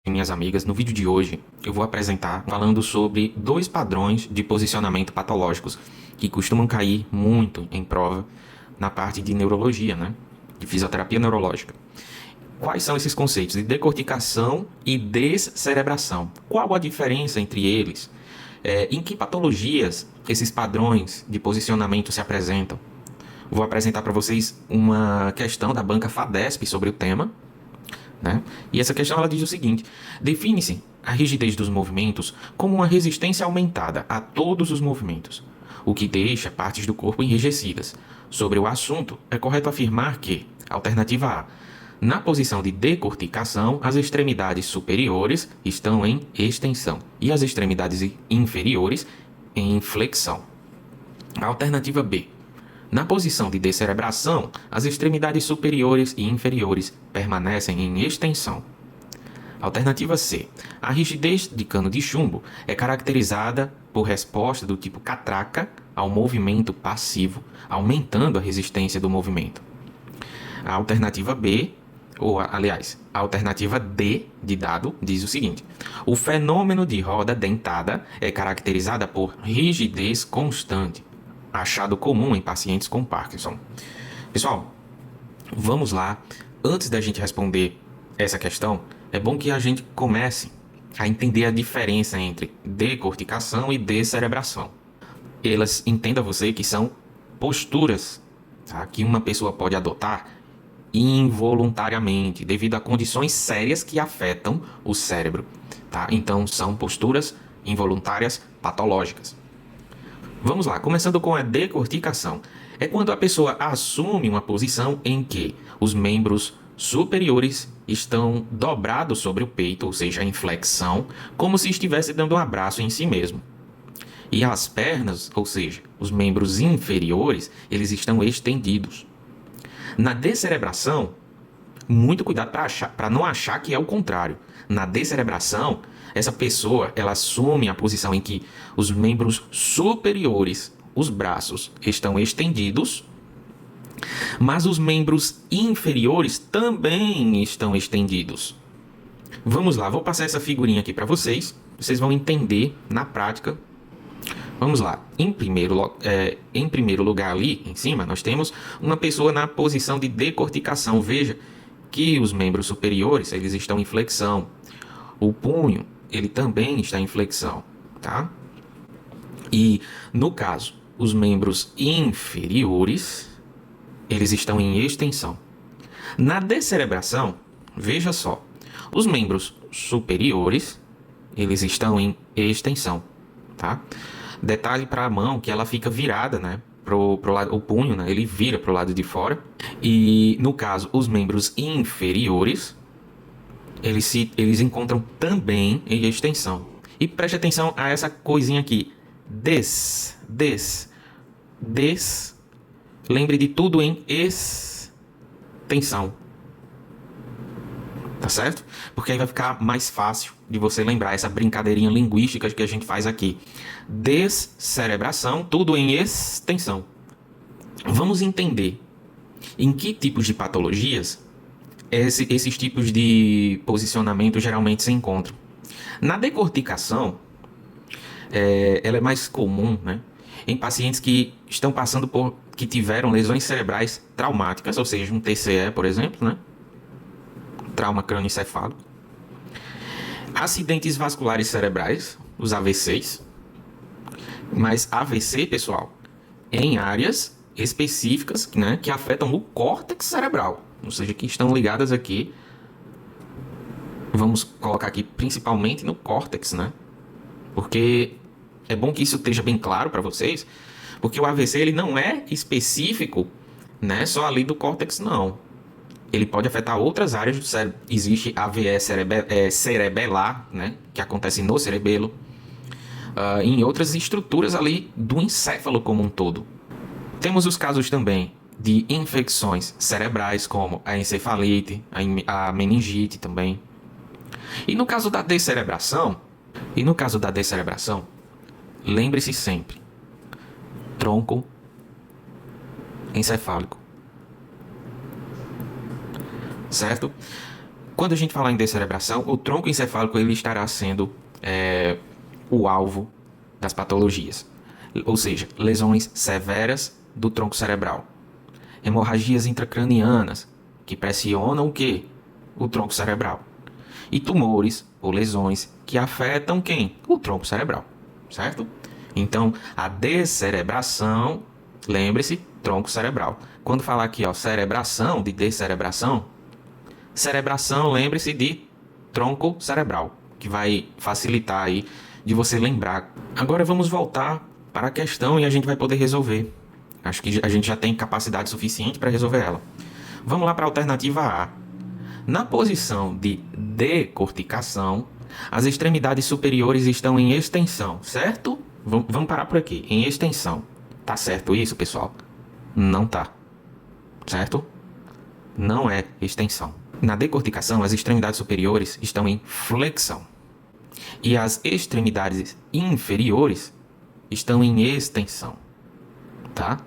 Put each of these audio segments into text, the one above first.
e minhas amigas, no vídeo de hoje eu vou apresentar falando sobre dois padrões de posicionamento patológicos que costumam cair muito em prova na parte de neurologia, né? De fisioterapia neurológica. Quais são esses conceitos de decorticação e descerebração? Qual a diferença entre eles? Em que patologias esses padrões de posicionamento se apresentam? Vou apresentar para vocês uma questão da banca FADESP sobre o tema, né? E essa questão ela diz o seguinte: define-se a rigidez dos movimentos como uma resistência aumentada a todos os movimentos, o que deixa partes do corpo enrijecidas. Sobre o assunto, é correto afirmar que, alternativa A, na posição de decorticação, as extremidades superiores estão em extensão e as extremidades inferiores em flexão. Alternativa B, na posição de descerebração, as extremidades superiores e inferiores permanecem em extensão. Alternativa C. A rigidez de cano de chumbo é caracterizada por resposta do tipo catraca ao movimento passivo, aumentando a resistência do movimento. A alternativa B, a alternativa D de dado, diz o seguinte: o fenômeno de roda dentada é caracterizada por rigidez constante, achado comum em pacientes com Parkinson. Pessoal, vamos lá. Antes da gente responder essa questão, é bom que a gente comece a entender a diferença entre decorticação e descerebração. Elas, entenda você, que são posturas, tá, que uma pessoa pode adotar involuntariamente, devido a condições sérias que afetam o cérebro, tá? Então, são posturas involuntárias patológicas. Vamos lá, começando com a decorticação. É quando a pessoa assume uma posição em que os membros superiores estão dobrados sobre o peito, ou seja, em flexão, como se estivesse dando um abraço em si mesmo. E as pernas, ou seja, os membros inferiores, eles estão estendidos. Na descerebração, muito cuidado para não achar que é o contrário. Na descerebração, essa pessoa ela assume a posição em que os membros superiores, os braços, estão estendidos, mas os membros inferiores também estão estendidos. Vamos lá, vou passar essa figurinha aqui para vocês. Vocês vão entender na prática. Vamos lá. Em primeiro lugar ali em cima, nós temos uma pessoa na posição de decorticação. Veja que os membros superiores eles estão em flexão. O punho ele também está em flexão, tá? E no caso, os membros inferiores eles estão em extensão. Na descerebração, veja só, os membros superiores eles estão em extensão, tá? Detalhe para a mão que ela fica virada, né? Pro lado, o punho, né? Ele vira para o lado de fora. E no caso, os membros inferiores eles encontram também em extensão. E preste atenção a essa coisinha aqui. Des. Lembre de tudo em extensão. Tá certo? Porque aí vai ficar mais fácil de você lembrar essa brincadeirinha linguística que a gente faz aqui. Descerebração, tudo em extensão. Vamos entender em que tipos de patologias esses tipos de posicionamento geralmente se encontram. Na decorticação, ela é mais comum, né, em pacientes que estão passando que tiveram lesões cerebrais traumáticas, ou seja, um TCE, por exemplo, né, trauma crânioencefálico, acidentes vasculares cerebrais, os AVCs, mas AVC, pessoal, em áreas específicas, né, que afetam o córtex cerebral, ou seja, que estão ligadas aqui, vamos colocar aqui principalmente no córtex, né, porque é bom que isso esteja bem claro para vocês, porque o AVC ele não é específico, né, só ali do córtex, não. Ele pode afetar outras áreas do cérebro. Existe AVE cerebelar, né, que acontece no cerebelo, em outras estruturas ali do encéfalo como um todo. Temos os casos também de infecções cerebrais, como a encefalite, a meningite também. E no caso da descerebração, lembre-se sempre, tronco encefálico. Certo? Quando a gente falar em descerebração, o tronco encefálico ele estará sendo o alvo das patologias. Ou seja, lesões severas do tronco cerebral. Hemorragias intracranianas, que pressionam o quê? O tronco cerebral. E tumores ou lesões que afetam quem? O tronco cerebral, certo? Então, a descerebração, lembre-se, tronco cerebral. Quando falar aqui, ó, cerebração, de descerebração, cerebração, lembre-se de tronco cerebral, que vai facilitar aí de você lembrar. Agora vamos voltar para a questão e a gente vai poder resolver. Acho que a gente já tem capacidade suficiente para resolver ela. Vamos lá para a alternativa A. Na posição de decorticação, as extremidades superiores estão em extensão, certo? Vamos parar por aqui. Em extensão. Tá certo isso, pessoal? Não tá. Certo? Não é extensão. Na decorticação, as extremidades superiores estão em flexão. E as extremidades inferiores estão em extensão. Tá?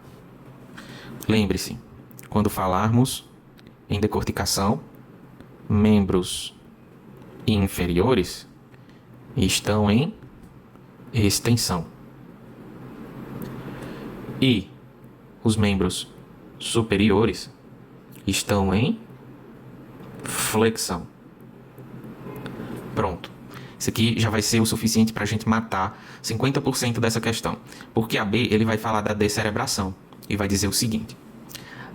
Lembre-se, quando falarmos em decorticação, membros inferiores estão em extensão. E os membros superiores estão em flexão. Pronto. Isso aqui já vai ser o suficiente para a gente matar 50% dessa questão. Porque a B ele vai falar da descerebração e vai dizer o seguinte.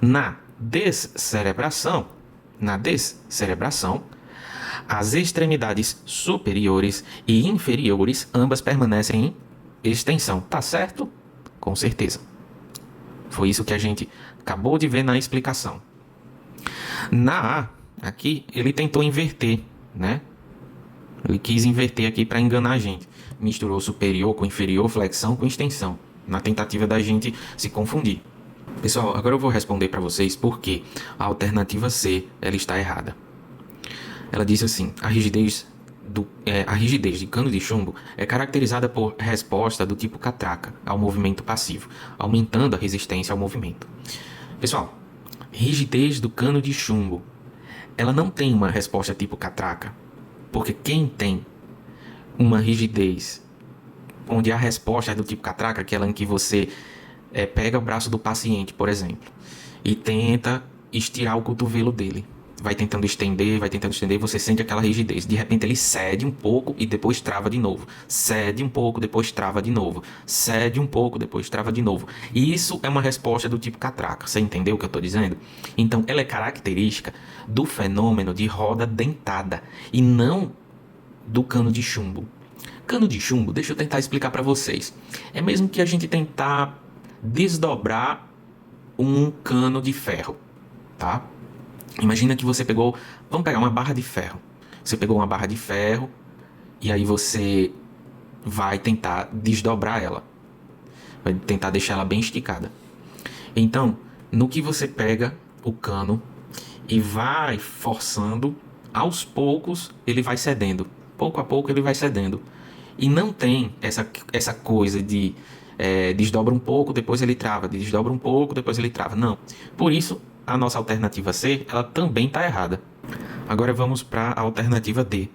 Na descerebração, as extremidades superiores e inferiores ambas permanecem em extensão. Tá certo? Com certeza. Foi isso que a gente acabou de ver na explicação. Na A, aqui, ele tentou inverter, né? Ele quis inverter aqui para enganar a gente. Misturou superior com inferior, flexão com extensão, na tentativa da gente se confundir. Pessoal, agora eu vou responder para vocês por que a alternativa C ela está errada. Ela diz assim: a rigidez de cano de chumbo é caracterizada por resposta do tipo catraca ao movimento passivo, aumentando a resistência ao movimento. Pessoal, rigidez do cano de chumbo, ela não tem uma resposta tipo catraca, porque quem tem uma rigidez onde a resposta é do tipo catraca, aquela em que você pega o braço do paciente, por exemplo, e tenta estirar o cotovelo dele. Vai tentando estender, você sente aquela rigidez. De repente ele cede um pouco e depois trava de novo. Cede um pouco, depois trava de novo. Cede um pouco, depois trava de novo. E isso é uma resposta do tipo catraca. Você entendeu o que eu estou dizendo? Então ela é característica do fenômeno de roda dentada e não do cano de chumbo. Cano de chumbo, deixa eu tentar explicar para vocês. É mesmo que a gente tentar desdobrar um cano de ferro, tá? Imagina que você pegou, vamos pegar uma barra de ferro. Você pegou uma barra de ferro e aí você vai tentar desdobrar ela. Vai tentar deixar ela bem esticada. Então, no que você pega o cano e vai forçando, aos poucos ele vai cedendo. Pouco a pouco ele vai cedendo. E não tem essa coisa de desdobra um pouco, depois ele trava. Desdobra um pouco, depois ele trava. Não. Por isso, a nossa alternativa C, ela também está errada. Agora vamos para a alternativa D.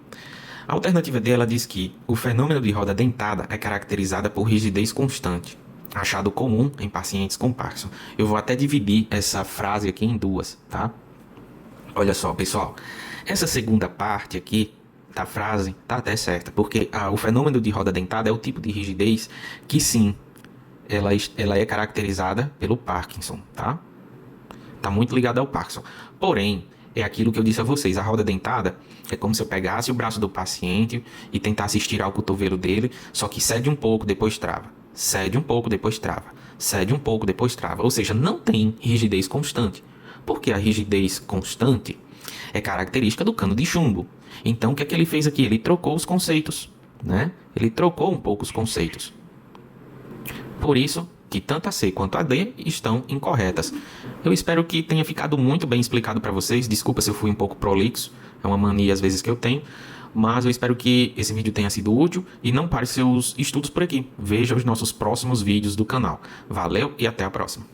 A alternativa D, ela diz que o fenômeno de roda dentada é caracterizada por rigidez constante, achado comum em pacientes com Parkinson. Eu vou até dividir essa frase aqui em duas, tá? Olha só, pessoal. Essa segunda parte aqui da frase tá até certa, porque o fenômeno de roda dentada é o tipo de rigidez que sim, ela é caracterizada pelo Parkinson, tá? Tá muito ligado ao Parkinson. Porém, é aquilo que eu disse a vocês. A roda dentada é como se eu pegasse o braço do paciente e tentasse estirar o cotovelo dele, só que cede um pouco, depois trava. Cede um pouco, depois trava. Cede um pouco, depois trava. Ou seja, não tem rigidez constante. Porque a rigidez constante é característica do cano de chumbo. Então, o que é que ele fez aqui? Ele trocou os conceitos, né? Ele trocou um pouco os conceitos. Por isso que tanto a C quanto a D estão incorretas. Eu espero que tenha ficado muito bem explicado para vocês. Desculpa se eu fui um pouco prolixo, é uma mania às vezes que eu tenho, mas eu espero que esse vídeo tenha sido útil e não pare seus estudos por aqui. Veja os nossos próximos vídeos do canal. Valeu e até a próxima.